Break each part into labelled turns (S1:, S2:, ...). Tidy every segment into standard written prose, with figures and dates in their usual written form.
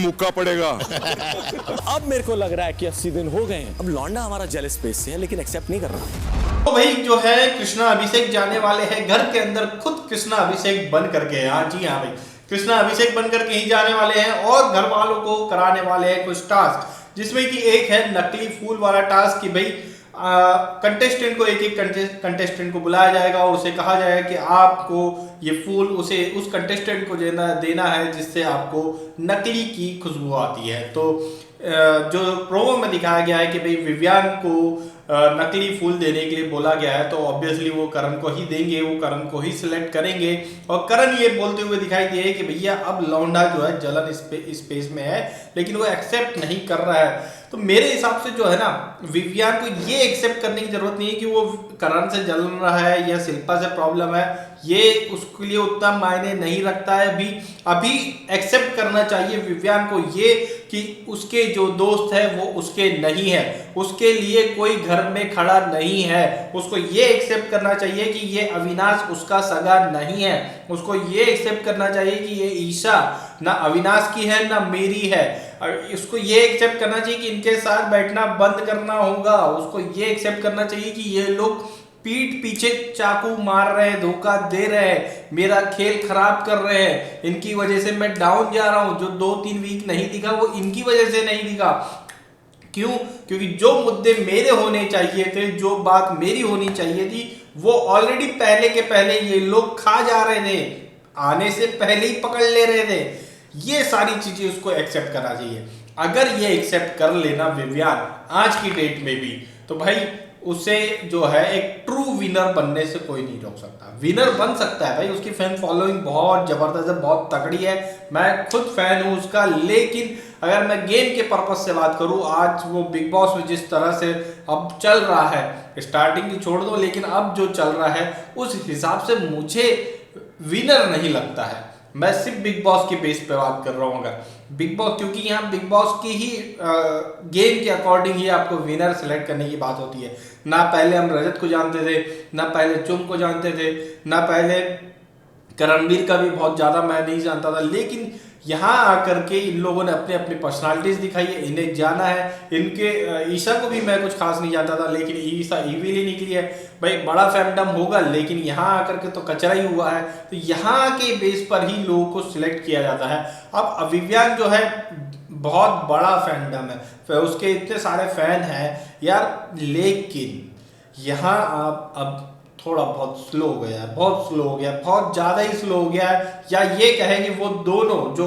S1: मुक्का पड़ेगा।
S2: अब मेरे को लग रहा है कि 80 दिन हो गए हैं। अब लौंडा हमारा जेलस स्पेस से है लेकिन एक्सेप्ट नहीं कर रहा।
S3: तो भाई जो है कृष्णा अभिषेक जाने वाले हैं घर के अंदर, खुद कृष्णा अभिषेक बन करके। हाँ जी हाँ भाई, कृष्णा अभिषेक बन करके ही जाने वाले हैं और घर वालों को कराने वाले हैं कुछ टास्क, जिसमें कि एक है नकली फूल वाला टास्क कि भाई कंटेस्टेंट को एक कंटेस्टेंट को बुलाया जाएगा और उसे कहा जाएगा कि आपको ये फूल उसे उस कंटेस्टेंट को देना है जिससे आपको नकली की खुशबू आती है। तो जो प्रोमो में दिखाया गया है कि भाई विवियान को नकली फूल देने के लिए बोला गया है, तो ऑब्वियसली वो करण को ही देंगे, वो करण को ही सिलेक्ट करेंगे। और करण ये बोलते हुए दिखाई दिए कि भैया अब लौंडा जो है जलन स्पेस में है, लेकिन वो एक्सेप्ट नहीं कर रहा है। तो मेरे हिसाब से जो है ना, विवियान को ये एक्सेप्ट करने की जरूरत नहीं है कि वो करण से जल रहा है या शिल्पा से प्रॉब्लम है, ये उसके लिए उतना मायने नहीं रखता है। अभी एक्सेप्ट करना चाहिए विवियान को ये कि उसके जो दोस्त है वो उसके नहीं है, उसके लिए कोई घर में खड़ा नहीं है। उसको ये एक्सेप्ट करना चाहिए कि ये अविनाश उसका सगा नहीं है। उसको ये एक्सेप्ट करना चाहिए कि ये ईशा ना अविनाश की है ना मेरी है। और इसको ये एक्सेप्ट करना चाहिए कि इनके साथ बैठना बंद करना होगा। उसको ये एक्सेप्ट करना चाहिए कि ये लोग पीठ पीछे चाकू मार रहे हैं, धोखा दे रहे हैं, मेरा खेल खराब कर रहे हैं, इनकी वजह से मैं डाउन जा रहा हूं। जो 2-3 वीक नहीं दिखा वो इनकी वजह से नहीं दिखा। क्यों? क्योंकि जो मुद्दे मेरे होने चाहिए थे, जो बात मेरी होनी चाहिए थी, वो ऑलरेडी पहले के पहले ये लोग खा जा रहे थे, आने से पहले ही पकड़ ले रहे थे। ये सारी चीजें उसको एक्सेप्ट करना चाहिए। अगर ये एक्सेप्ट कर लेना विवियान आज की डेट में भी, तो भाई उसे जो है एक ट्रू विनर बनने से कोई नहीं रोक सकता। विनर बन सकता है भाई, उसकी फैन फॉलोइंग बहुत जबरदस्त है, बहुत तगड़ी है, मैं खुद फैन हूं उसका। लेकिन अगर मैं गेम के पर्पज से बात करूं, आज वो बिग बॉस में जिस तरह से अब चल रहा है, स्टार्टिंग की छोड़ दो, लेकिन अब जो चल रहा है उस हिसाब से मुझे विनर नहीं लगता है। मैं सिर्फ बिग बॉस के बेस पे बात कर रहा हूं। अगर बिग बॉस, क्योंकि यहाँ बिग बॉस की ही गेम के अकॉर्डिंग ही आपको विनर सेलेक्ट करने की बात होती है। ना पहले हम रजत को जानते थे, ना पहले चुम को जानते थे, ना पहले करणवीर का भी बहुत ज्यादा मैं नहीं जानता था। लेकिन यहाँ आकर के इन लोगों ने अपने अपनी पर्सनालिटीज दिखाई है, इन्हें जाना है। इनके ईशा को भी मैं कुछ खास नहीं जानता था, लेकिन ईशा ईविल ही निकली है। भाई बड़ा फैंडम होगा, लेकिन यहाँ आकर के तो कचरा ही हुआ है। तो यहाँ के बेस पर ही लोगों को सिलेक्ट किया जाता है। अब विवियान जो है बहुत बड़ा फैंडम है, फिर उसके इतने सारे फैन हैं यार, लेकिन यहाँ आप अब थोड़ा बहुत स्लो हो गया है, बहुत स्लो हो गया, बहुत ज्यादा ही स्लो हो गया है। या ये कहे कि वो दोनों जो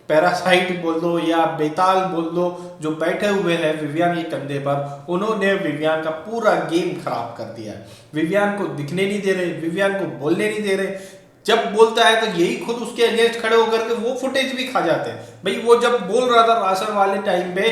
S3: पैरासाइट बोल दो या बेताल बोल दो, जो बैठे हुए हैं विवियान के कंधे पर, उन्होंने विवियान का पूरा गेम खराब कर दिया है। विवियान को दिखने नहीं दे रहे, विवियान को बोलने नहीं दे रहे। जब बोलता है तो यही खुद उसके अगेंस्ट खड़े होकर के वो फुटेज भी खा जाते हैं। भाई वो जब बोल रहा था राशन वाले टाइम पे,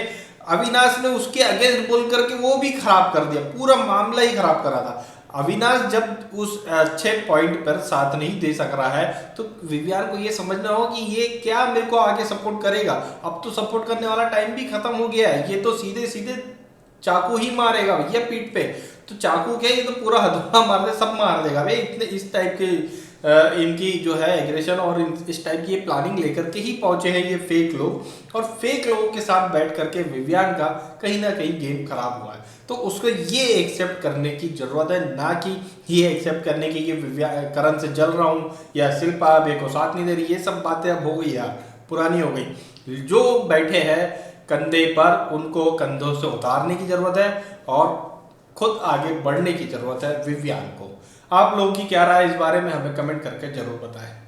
S3: अविनाश ने उसके अगेंस्ट बोल करके वो भी खराब कर दिया, पूरा मामला ही खराब करा था। अविनाश जब उस अच्छे पॉइंट पर साथ नहीं दे सक रहा है, तो विवियान को ये समझना हो कि ये क्या मेरे को आगे सपोर्ट करेगा। अब तो सपोर्ट करने वाला टाइम भी खत्म हो गया है, ये तो सीधे सीधे चाकू ही मारेगा भैया पीठ पे। तो चाकू क्या, ये तो पूरा हथौड़ा मार दे, सब मार देगा भाई। इतने इस टाइप के इनकी जो है एग्रेशन और इस टाइप की ये प्लानिंग लेकर के ही पहुंचे हैं ये फेक लोग। और फेक लोगों के साथ बैठ करके विवियान का कहीं ना कहीं गेम खराब हुआ है। तो उसको ये एक्सेप्ट करने की जरूरत है, ना कि ये एक्सेप्ट करने की कि करण से जल रहा हूँ या शिल्पा बे को साथ नहीं दे रही। ये सब बातें अब हो गई यार, पुरानी हो गई। जो बैठे हैं कंधे पर, उनको कंधों से उतारने की जरूरत है और खुद आगे बढ़ने की जरूरत है विवियान को। आप लोगों की क्या राय इस बारे में हमें कमेंट करके जरूर बताएं।